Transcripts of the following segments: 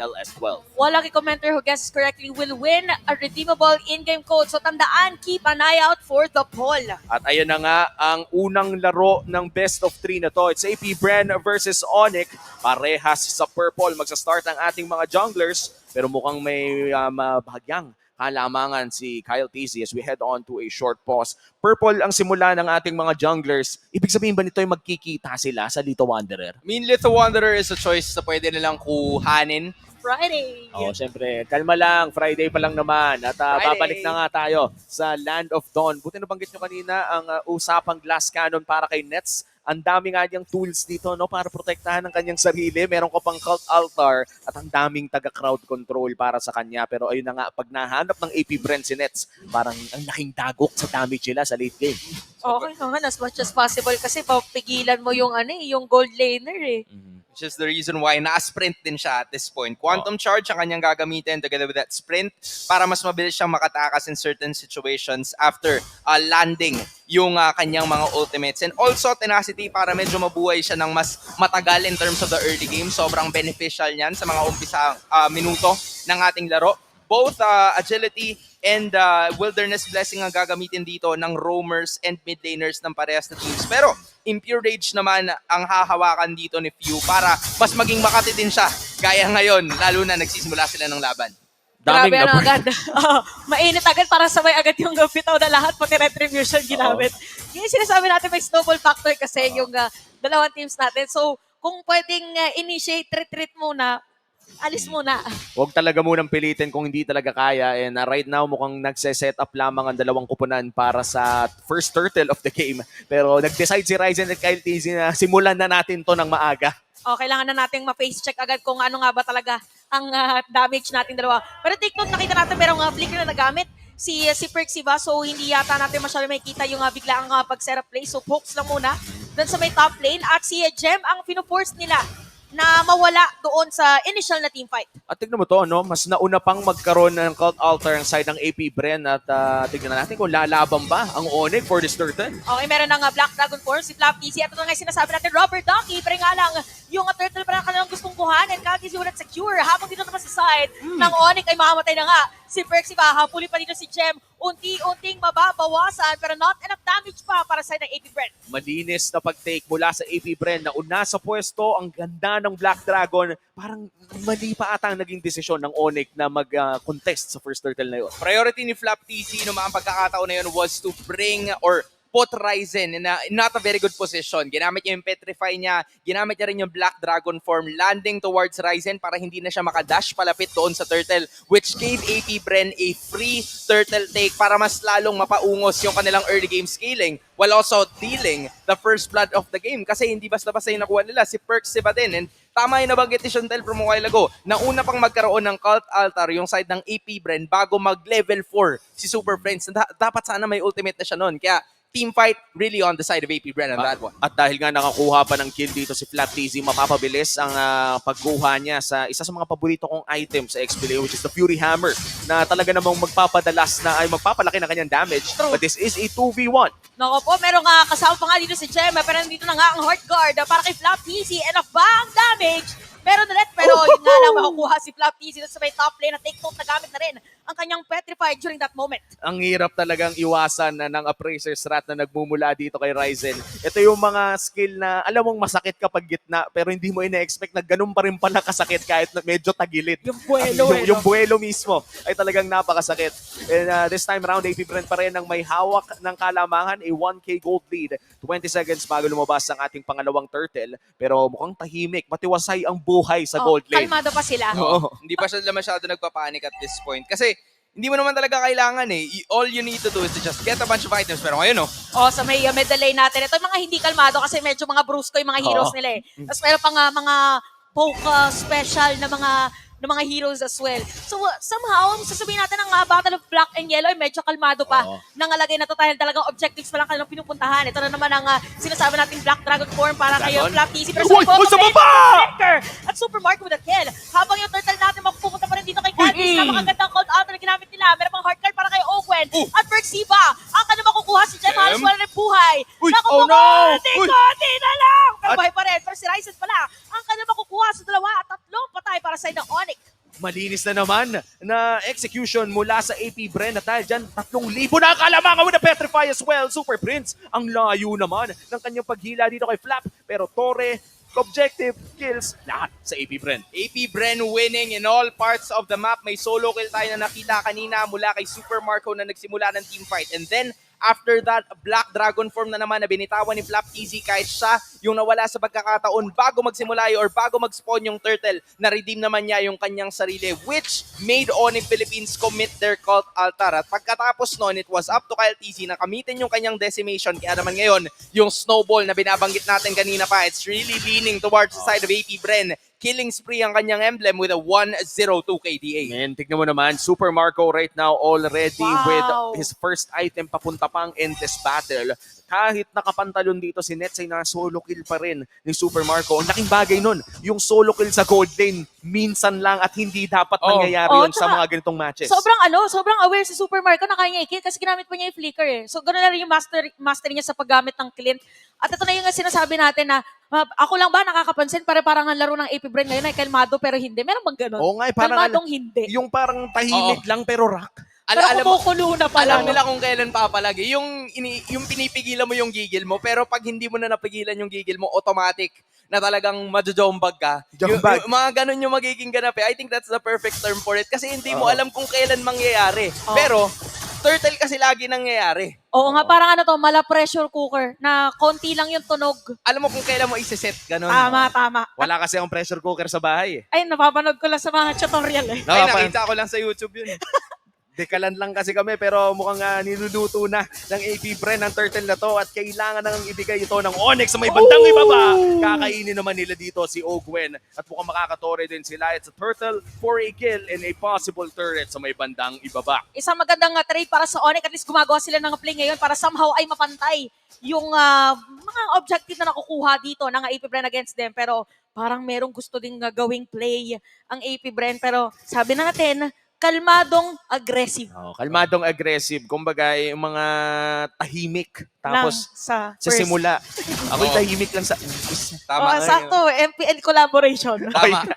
LS12. One lucky commenter who guesses correctly will win a redeemable in-game code. So tandaan, keep an eye out for the poll. At ayun na nga ang unang laro ng best of 3 na to. It's AP Bren versus Onyx. Parehas sa purple. Magsa-start ang ating mga junglers. Pero mukhang may bahagyang kalamangan si Kyle TZ as we head on to a short pause. Purple ang simula ng ating mga junglers. Ibig sabihin ba nito ay magkikita sila sa Lito Wanderer? I mean, Little Wanderer is a choice na pwede nilang kuhanin. Friday. Oh, syempre, kalma lang. Friday pa lang naman. At babalik na nga tayo sa Land of Dawn. Buti nabanggit nyo kanina ang usapang glass cannon para kay Nets. Ang dami nga niyang tools dito no para protektahan ang kanyang sarili. Meron ka pang cult altar at ang daming taga-crowd control para sa kanya. Pero ayun na nga, pag nahanap ng AP Bren si Nets, parang ang laking dagok sa damage nila sa late game. Okay naman, as much as possible kasi papigilan mo yung yung gold laner eh. Which is the reason why na-sprint din siya at this point. Quantum Charge ang kanyang gagamitin together with that sprint para mas mabilis siyang makatakas in certain situations after landing yung kanyang mga ultimates. And also Tenacity para medyo mabuhay siya ng mas matagal in terms of the early game. Sobrang beneficial niyan sa mga umpisa minuto ng ating laro. Both agility and wilderness blessing ang gagamitin dito ng roamers and mid laners ng parehas na teams. Pero Impure Rage naman ang hahawakan dito ni Few para mas maging makati din siya. Gaya ngayon, lalo na nagsisimula sila ng laban. Grabe Daming na agad. Mainit agad para sabay agad yung bitaw na lahat, pati retribution ginamit. Yung sinasabi natin may snowball factor kasi yung dalawang teams natin. So, kung pwedeng initiate retreat muna, alis muna. Huwag talaga munang pilitin kung hindi talaga kaya. And right now, mukhang nagse-set up lamang ang dalawang kupunan para sa first turtle of the game. Pero nag-decide si Ryzen at Kyle TZ na simulan na natin to ng maaga. Kailangan na nating ma-face check agad kung ano nga ba talaga ang damage natin dalawa. Pero take note, nakita natin merong flicker na nagamit si Perxiva. So, hindi yata natin masyado makikita yung biglaang pag-setup play. So, focus lang muna doon sa may top lane. At si Gem ang fino-force nila na mawala doon sa initial na team fight. At tignan mo to, no? Mas nauna pang magkaroon ng cult altar ang side ng AP Bren at tignan natin kung lalaban ba ang Onyx for this turtle. Okay, meron ng Black Dragon Force, si Flap TC. At ito nga sinasabi natin, Robert Donkey, pero nga lang, yung turtle pa na kanilang gustong kuhanin, Kaltis yung secure. Habang dito naman sa side ng Onyx ay makamatay na nga. Si Perxiva, hapuli pa dito si Gem. Unti-unting mababawasan, pero not enough damage pa para sa side ng AP Bren. Malinis na pag-take mula sa AP Bren na una sa pwesto, ang ganda ng Black Dragon. Parang mali pa ata ang naging desisyon ng Onyx na mag-contest sa first turtle na yun. Priority ni Flap TC no mga pagkakataon na yun was to bring or put Ryzen in not a very good position. Ginamit niya yung Petrify niya, ginamit niya rin yung Black Dragon form landing towards Ryzen para hindi na siya makadash palapit doon sa turtle, which gave AP Bren a free turtle take para mas lalong mapaungos yung kanilang early game scaling while also dealing the first blood of the game kasi hindi basta-basta yung nakuha nila, si Perxiva din. And tama yung nabanggit ni Shontel from a while ago na una pang magkaroon ng cult altar yung side ng AP Bren bago mag level 4 si Super Friends. Dapat sana may ultimate na siya noon. Kaya team fight really on the side of AP Bren on that one. At dahil nga nakakuha pa ng kill dito si Flap TZ, mapapabilis ang pagkuha niya sa isa sa mga paborito kong item sa XPLA, which is the Fury Hammer, na talaga namang magpapadalas na ay magpapalaki ng kanyang damage. True. But this is a 2v1. Nako po, merong kasama pa nga dito si Gem, pero nandito na nga ang Heart Guard para kay Flap TC. Enough ba ang damage? Meron ulit, pero yun nga lang makukuha si Flap TC sa may top lane at take note na gamit na rin ang kanyang Petrify during that moment. Ang hirap talagang iwasan ng Appraiser's Wrath na nagmumula dito kay Ryzen. Ito yung mga skill na alam mong masakit kapag gitna pero hindi mo ina-expect na ganun pa rin pala kasakit kahit na medyo tagilid. Yung buwelo yung buwelo mismo ay talagang napakasakit. And this time around, AP Bren pa rin ang may hawak ng kalamangan, a 1k gold lead. 20 seconds bago lumabas ang ating pangalawang turtle. Pero mukhang tahimik, matiwasay ang buhay sa gold lane. Kalmado pa sila. Oo. Hindi pa sila masyado nagpapanik at this point kasi hindi mo naman talaga kailangan eh. All you need to do is to just get a bunch of items. Pero ngayon Sa may middle lane natin. Ito yung mga hindi kalmado kasi medyo mga brusco yung mga heroes nila eh. Tapos meron pa nga mga poke special na mga heroes as well. So somehow, sasabihin natin ang Battle of Black and Yellow ay medyo kalmado pa. Nangalagay na to dahil talagang objectives pa lang kanilang pinupuntahan. Ito na naman ang sinasabi natin Black Dragon form para kay Flap TC. Pero sa baba! At Super Mark with a kill. Habang yung turtle natin mapupunta pa rin dito kay Candice na makagandang cold out na ginamit nila. Meron pang hard card para kay Owen. At Perxiva, ang kanya makukuha si Gem. Halos wala rin buhay. Oh no! Konti na lang! Pero buhay pa rin. Pero si Ryzen pala, ang kanya makukuha sa dalawa at tatlong patay para sa ng Onyx. Malinis na naman na execution mula sa AP Bren at dahil dyan 3,000 na kalamangan with a Petrify as well. Super Prince, ang layo naman ng kanyang paghila dito kay Flap. Pero Torre, objective, kills, lahat sa AP Bren. AP Bren winning in all parts of the map. May solo kill tayo na nakita kanina mula kay Super Marco na nagsimula ng teamfight. And then, after that, Black Dragon form na naman na binitawan ni Flap TZ kahit siya yung nawala sa pagkakataon bago magsimula or bago mag-spawn yung turtle, na-redeem naman niya yung kanyang sarili, which made Onyx Philippines commit their cult altar. At pagkatapos nun, it was up to Kyle TZ na kamitin yung kanyang decimation. Kaya naman ngayon, yung snowball na binabanggit natin kanina pa, it's really leaning towards the side of AP Bren. Killing spree ang kanyang emblem with a 1-0-2 KDA. And tignan mo naman, Super Marco right now already Wow. with his first item papunta pang endless battle. Kahit nakapantalon dito si Nets ay na-solo kill pa rin ni Super Marco. Ang laking bagay nun, yung solo kill sa gold lane, minsan lang at hindi dapat mangyayari yun sa tsaka, mga ganitong matches. sobrang aware si Super Marco na kaya niya i-kill kasi ginamit pa niya yung flicker eh. So, gano'n na rin yung mastery niya sa paggamit ng clint. At ito na yung sinasabi natin na, ako lang ba nakakapansin, parang ang laro ng AP Bren ngayon ay kalmado pero hindi. Meron bang gano'n? Oo nga, parang Kalmadong hindi. yung parang tahimik lang pero rock. Pero Alam mo, kumukulo na pala. alam nila kung kailan papalagi. Yung pinipigilan mo yung gigil mo, pero pag hindi mo na napigilan yung gigil mo, automatic na talagang majojombag ka. Jombag. Yung mga ganun yung magiging ganap eh. I think that's the perfect term for it. Kasi hindi mo alam kung kailan mangyayari. Oo. Pero, turtle kasi lagi nangyayari. Oo nga, parang ano to, mala pressure cooker na konti lang yung tunog. Alam mo kung kailan mo isi-set, ganun. Tama. Wala kasi akong pressure cooker sa bahay eh. Ay, napapanood ko lang sa mga tutorial eh. Ay, Nakapa- nakita ko lang sa YouTube yun. Dekalan lang kasi kami pero mukhang niluluto na ng AP Bren ang turtle na to at kailangan nang ibigay ito ng Onyx sa may bandang ibaba. Kakainin naman nila dito si Ogwen at mukhang makakatore din sila. It's a turtle for a kill and a possible turret sa may bandang ibaba. Isang magandang trade para sa Onyx. At least gumagawa sila ng play ngayon para somehow ay mapantay yung mga objective na nakukuha dito ng AP Bren against them. Pero parang merong gusto ding gawing play ang AP Bren. Pero sabi na natin, kalmadong aggressive. Kalmadong aggressive. Kumbaga yung mga tahimik. Lang Tapos sa sa first. simula, ako'y Oo. tahimik lang sa... Tama. Sakto, MPL collaboration. Tama.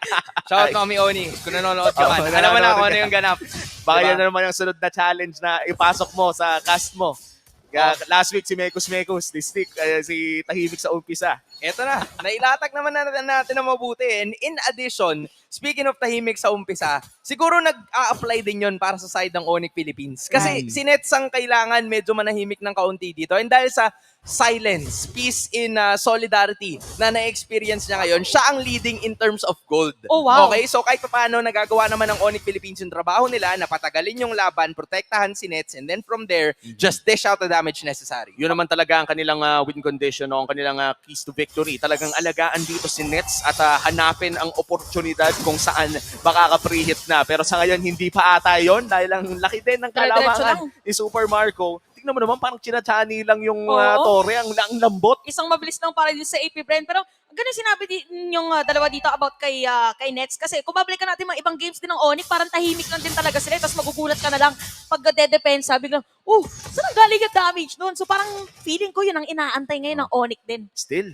Shout out Mami Oni. Kung nanonood ka man. Alam mo na kung ano yung ganap. Baka Diba? yan na naman yung sunod na challenge na ipasok mo sa cast mo. Kaya last week si Mekos, this week si tahimik sa umpisa. Eto na, nailatag naman natin na mabuti. And in addition, speaking of tahimik sa umpisa, siguro nag-a-apply din yon para sa side ng Onyx Philippines. Kasi si Nets ang kailangan medyo manahimik ng kaunti dito. And dahil sa silence, peace in solidarity na na-experience niya ngayon, siya ang leading in terms of gold. Oh, wow. Okay, so kahit paano nagagawa naman ng Onyx Philippines yung trabaho nila na patagalin yung laban, protektahan si Nets, and then from there, just dish out the damage necessary. Yun naman talaga ang kanilang win condition o ang kanilang keys to victory. Talagang alagaan dito si Nets at hanapin ang oportunidad kung saan makaka-pre-hit na. Pero sa ngayon, hindi pa ata yun dahil ang laki din ng Dire-diretso kalamangan ni Super Marco. Tingnan mo naman, parang chinachani lang yung Oo. Torre, ang lambot. Isang mabilis lang para din sa AP Bren. Pero ganun sinabi din yung dalawa dito about kay Nets. Kasi kung babalikan natin mga ibang games din ng Onyx, parang tahimik lang din talaga sila. Tapos magugulat ka na lang pag de-depensa, biglang, saan ang galing yung damage nun? So parang feeling ko yun ang inaantay ngayon ng Onyx din. Still,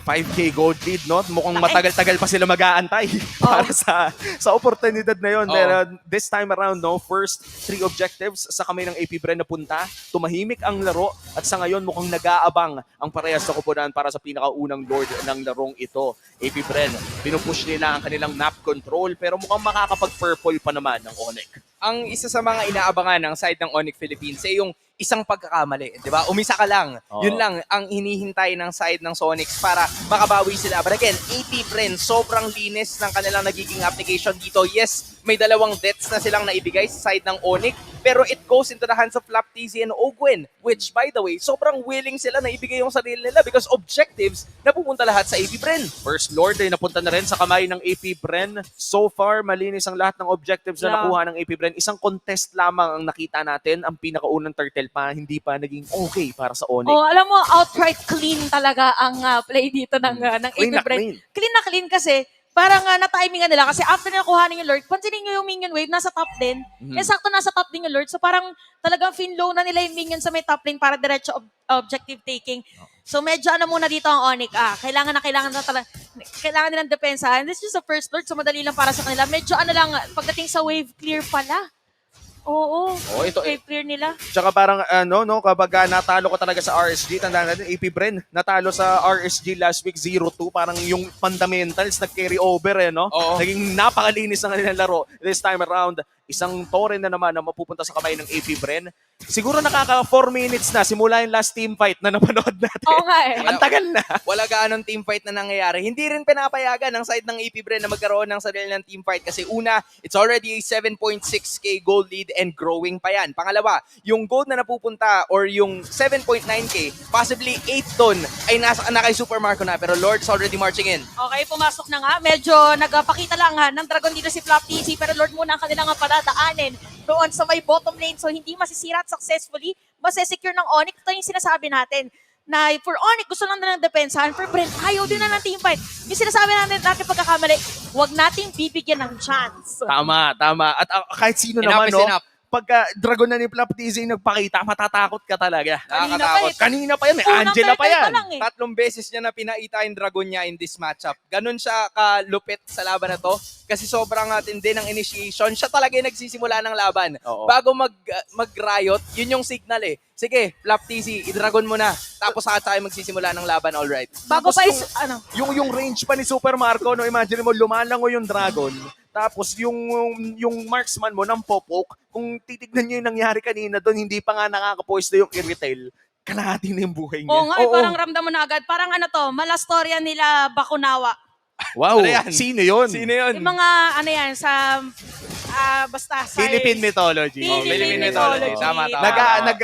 5K gold lead, no? Mukhang matagal-tagal pa sila mag-aantay para sa oportunidad na yun. Oo. Pero this time around, no, first 3 objectives sa kamay ng AP Bren na punta. Tumahimik ang laro at sa ngayon mukhang nag-aabang ang parehas sa koponan para sa pinakaunang lord ng larong ito. AP Bren, pinupush nila ang kanilang map control pero mukhang makakapag-purple pa naman ng Onyx. Ang isa sa mga inaabangan ng side ng Onyx Philippines ay yung isang pagkakamali, 'di ba? Umisa ka lang. Oo. Yun lang ang hinihintay ng side ng Sonics para makabawi sila. But again, AP Bren, sobrang linis ng kanilang nagiging application dito. Yes, may 2 deaths na silang naibigay sa side ng Onyx, pero it goes into the hands of Flap TZ and Ogwen, which by the way, sobrang willing sila na ibigay yung sarili nila because objectives napupunta lahat sa AP Bren. First Lord ay napunta na rin sa kamay ng AP Bren. So far, malinis ang lahat ng objectives na Yeah. nakuha ng AP Bren. Isang contest lamang ang nakita natin. Ang pinakaunang turtle pa, hindi pa naging okay para sa Onyx. Alam mo, outright clean talaga ang play dito ng Clean AP na Bren. clean. Clean na clean kasi parang na-timingan nila kasi after na nakuhanin yung Lord, pansinin nyo yung minion wave, nasa top din. Sakto nasa top din yung Lord. So parang talagang finlow na nila yung minion sa may top lane para diretso objective taking. So medyo ano muna dito ang Onyx. Kailangan nilang depensahan. This is the first Lord, so madali lang para sa kanila. Medyo ano lang, pagdating sa wave clear pala. Oo, wave clear nila. Tsaka parang kapag natalo ko talaga sa RSG, tandaan natin, AP Bren, natalo sa RSG last week 0-2, parang yung fundamentals nag-carry over no? Oo. Naging napakalinis ng kanilang laro. This time around, isang tore na naman na mapupunta sa kamay ng AP Bren. Siguro nakaka 4 minutes na simula yung last team fight na napanood natin. Oo nga eh. Ang tagal na. Wala gaanong team fight na nangyayari. Hindi rin pinapayagan ng side ng AP Bren na magkaroon ng sarili ng team fight kasi una, it's already a 7.6k gold lead and growing pa yan. Pangalawa, yung gold na napupunta or yung 7.9k, possibly 8 doon ay nasa kay Super Marco na pero Lord's already marching in. Okay, pumasok na nga. Medyo nagpakita lang ng Dragon dito si Flop TC pero Lord muna ang kanilang padadaanin doon sa may bottom lane so hindi masisira at successfully masesecure ng Onyx. Ito yung sinasabi natin na for Onyx gusto lang na ng depensahan, for Brent ayaw din na ng teamfight. Yung sinasabi natin pagkakamali, huwag nating bibigyan ng chance. Tama. At kahit sino Enough naman, is enough. pagka Dragon na ni Flop TZ nagpakita, matatakot ka talaga. Nakakatakot. Kanina pa yan, may Unang Angela pa turtle yan. lang eh. 3 beses niya na pinaita yung Dragon niya in this matchup. Ganun siya kalupit sa laban na to. Kasi sobrang tindi ng initiation. Siya talaga yung nagsisimula ng laban. Oo. Bago mag-riot, yun yung signal eh. Sige, Flop TC, i-dragon mo na. Tapos saka tayo magsisimula ng laban, alright. Bago Tapos pa is, yung range pa ni Super Marco, no, imagine mo, lumalango yung Dragon. Tapos yung marksman mo ng popok, kung titignan niyo yung nangyari kanina doon, hindi pa nga nakaka-poise na yung Irritail. Kalahati na yung buhay niya. oo nga, parang ramdam mo na agad. Parang malastorya nila Bakunawa. Wow, Ano yan? sino yun? Sino yun? Yung mga, sa, basta sa... Philippine mythology. Philippine mythology. Tama.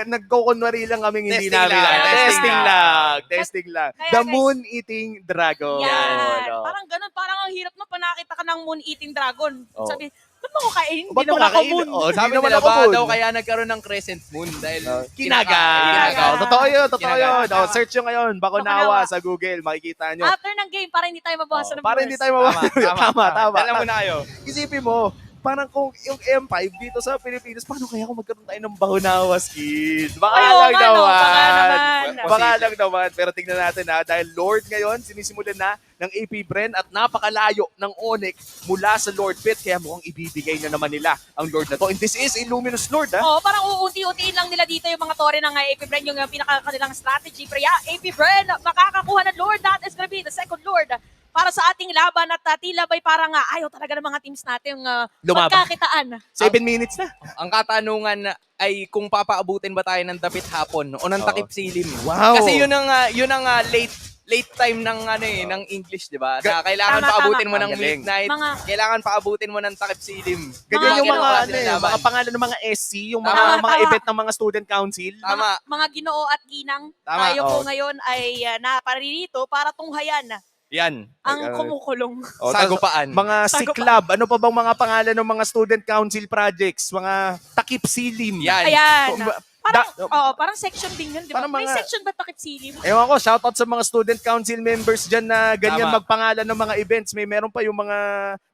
Nagkukunwari lang kaming hindi Testing namin. lang. Testing lang. Kaya The guys- moon-eating dragon. Yan. Oo. Parang ganun. Parang ang hirap na panakita ka ng moon-eating dragon. Oo. Sabi, ba't mo ko kainin? Hindi Ba't mo naman ako kakainin? moon. Oo, Sabi hindi naman nila ako ba moon. daw kaya nagkaroon ng crescent moon dahil Kinaga. Kinaga. Totoo yun. Kinaga. Search nyo ngayon. Bakunawa Bakunawa. sa Google. Makikita nyo. After ng game, para hindi tayo mabawasan ng Para viewers. hindi tayo mawawa. Tama. Dala mo na kayo. Isipin mo, parang kung yung M5 dito sa Pilipinas, paano kaya kung magkaroon tayo ng Bakunawa skin? Baka Ay, oo lang nga, no. naman. Baka naman. Baka lang naman. Pero tingnan natin dahil Lord ngayon, sinisimulan na ng AP Bren at napakalayo ng Onyx mula sa Lord Pit. Kaya mukhang ibibigay na naman nila ang Lord na to. And this is a Luminous Lord, Oo, parang uunti-untiin lang nila dito yung mga tore ng AP Bren, yung pinaka-kanilang strategy. Pero yeah, AP Bren, makakakuha ng Lord. That is gonna be the second Lord para sa ating laban at tila ba'y parang ayaw talaga ng mga teams natin Lumaban. magkakitaan. 7 minutes na. Ang katanungan ay kung papaabutin ba tayo ng dapit hapon o ng Oo. takip silim. Wow. Kasi yun ang late time ng ng English, 'di ba? Na kailangan Tama, paabutin mo tama. ng Ang galing. midnight, Mga- kailangan paabutin mo ng takip silim. Ganyan yung Mga mga, ginagawa mga pangalan ng mga SC, yung Tama, mga tama. event ng mga student council. Tama. Mga Ginoo at Ginang, Tama, tayo po oo. ngayon ay naparirito para tunghayan Yan. ang Ay, kumukulong. Oh, Sagupaan. Mga siklab, ano pa bang mga pangalan ng mga student council projects? Mga takip silim. Yan. Ayan. Parang, Da- parang section din yun, di ba? Parang May mga- section ba takip silim? Ewan ko, shoutout sa mga student council members dyan na ganyan Tama. magpangalan ng mga events. Meron pa yung mga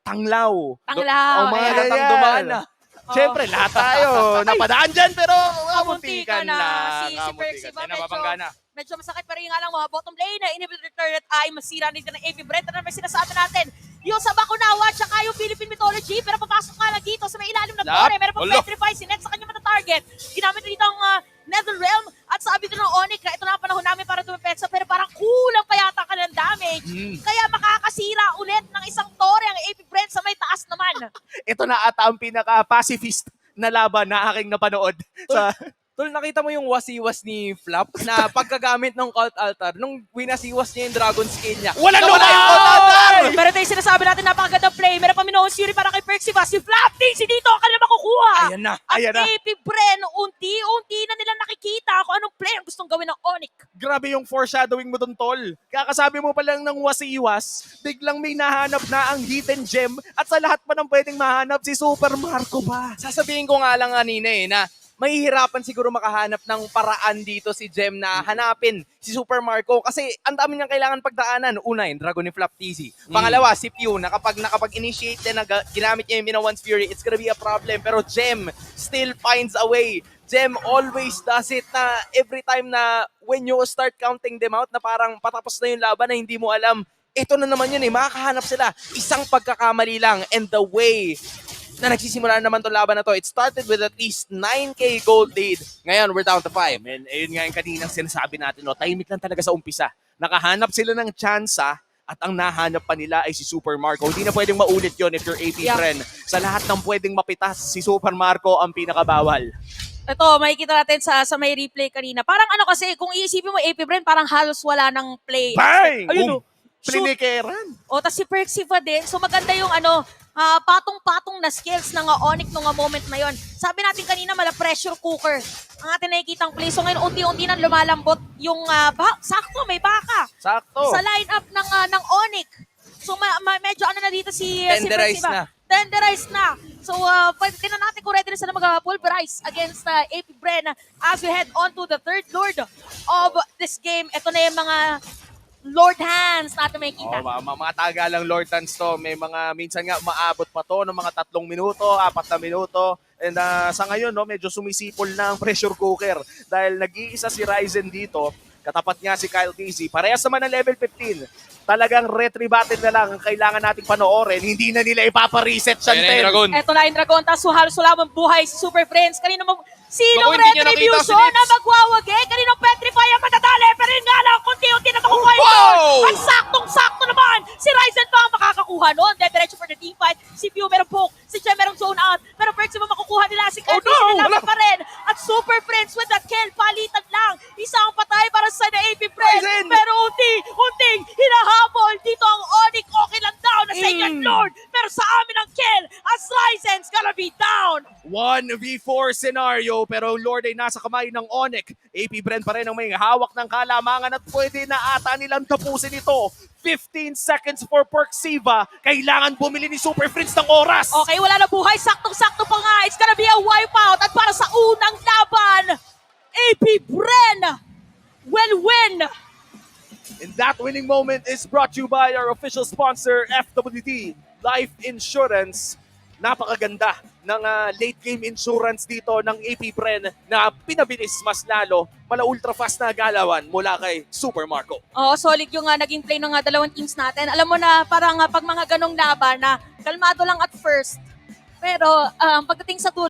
tanglaw. Tanglaw. Oh, mga ayan. ganyan. Halatang dumaan na. Siyempre, lahat tayo napadaan dyan, pero Kamunti ka kamuntikan na. lang. Si kamuntikan. Percy ba? Yan, nababangga na. Medyo masakit pero yung nga lang mga bottom lane na inhibitor turret ay masira nito ng AP Brent. Ano naman sinasabi natin? Yung sa Bakunawa tsaka yung Philippine mythology pero papasok nga lang dito sa may ilalim ng Lap. tore. Meron pang Ulo. petrify si Net sa kanyang mata-target. Ginamit na dito ang Nether Realm at sabi din ng Onyx na ito na ang panahon namin para dumipetsa pero parang kulang pa yata ka ng damage. Kaya makakasira ulit ng isang tore ang AP Brent sa may taas naman. Ito na ata ang pinaka-pacifist na laban na aking napanood sa Tol, nakita mo yung wasiwas ni Flop na pagkagamit ng cult altar nung winasiwas niya yung dragon scale niya. Wala Nawala naman! yung cult altar! Pero ito yung sinasabi natin, napakagandang play. Meron pa Minoan Fury para kay Percy si Flap si dito, kanila makukuha. Ayan na. At Ayan na. AP Bren, unti-unti na nila nakikita kung anong play ang gustong gawin ng Onyx. Grabe yung foreshadowing mo dun, tol. Kakasabi mo pa lang ng wasiwas, biglang may nahanap na ang hidden gem at sa lahat pa ng pwedeng mahanap si Super Marco ba? Sasabihin ko nga lang kanina na mahihirapan siguro makahanap ng paraan dito si Jem na hanapin si Super Marco kasi ang dami niyang kailangan pagdaanan. Una, yung Dragon ni Flap TZ. Pangalawa, si Pew na nakapag-initiate din, ginamit niya yung Minowan's Fury, it's gonna be a problem. Pero Jem still finds a way. Jem always does it na every time na when you start counting them out na parang patapos na yung laban na hindi mo alam, ito na naman yun makakahanap sila. Isang pagkakamali lang and the way na nagsisimula naman tong laban na to. It started with at least 9K gold lead. Ngayon, we're down to 5. Men, ayun nga yung kaninang sinasabi natin, no, tahimik lang talaga sa umpisa. Nakahanap sila ng tsansa at ang nahanap pa nila ay si Super Marco. Hindi na pwedeng maulit yon if you're AP friend. Sa lahat ng pwedeng mapitas, si Super Marco ang pinakabawal. Ito, makikita natin sa may replay kanina. Parang ano kasi, kung iisipin mo AP Bren, parang halos wala ng play. Bang! Ayun, Plinikeran. O, tas si Perxiva din. So maganda yung patong-patong na skills ng Onyx nung moment na yon. Sabi natin kanina, mala pressure cooker ang ating nakikitang play. So ngayon, unti-unti nang lumalambot yung sakto, may baka. Sakto. Sa lineup ng Onyx. So medyo ano na dito si Tenderize Perxiva. na. Tenderize na. So tingnan natin kung ready na sila mag-pulverize against AP Bren as we head on to the third lord of this game. Ito na yung mga Lord Hands natin makikita. Mga tagalang Lord Hands to. May mga, minsan nga maabot pa to ng mga 3 minuto, 4 na minuto. And sa ngayon, no, medyo sumisipol na ang pressure cooker. Dahil nag-iisa si Ryzen dito, katapat niya si Kyle TZ. Parehas naman ng level 15. Talagang retry battle na lang ang kailangan nating panoorin. Hindi na nila ipapareset siya. Ayan na yung Dragon. Eto na yung Dragon, tapos halos wala mang buhay si Super Friends. Sinong Naku, hindi niya nakita retribution si Nix. na magwawagi? Kaninong petrify ang matatali? Pero yun nga lang, kunti-unti na makukuha ito. Wow! At saktong-sakto naman, si Ryzen pa ang makakakuha nun. Diretso for the team fight. Si Pew merong poke, si Jem merong zone out. Pero Perxiva makukuha nila si Kyle. Wala. pa rin. At Super Friends with that kill, palitan lang. Isang patay para sa AP Friends. Ryzen! Pero unting hinahabol dito ang Onyx. Okay lang daw na sa inyo, Lord. Pero sa amin ang kill as Ryzen's gonna be down. 1v4 scenario pero Lord ay nasa kamay ng Onyx. AP Bren pa rin ang may hawak ng kalamangan at pwede na ata nilang tapusin ito. 15 seconds for Perxiva. Kailangan bumili ni Super Fritz ng oras. Okay, wala na buhay. Saktong-sakto pa nga. It's gonna be a wipeout. At para sa unang laban, AP Bren will win. And that winning moment is brought to you by our official sponsor, FWD Life Insurance. Napakaganda ng late game insurance dito ng AP Bren na pinabilis mas lalo, mala ultra fast na galawan mula kay Super Marco. Oo, solid yung naging play ng dalawang teams natin. Alam mo na parang pag mga ganong laban na kalmado lang at first. Pero pagdating sa dulo,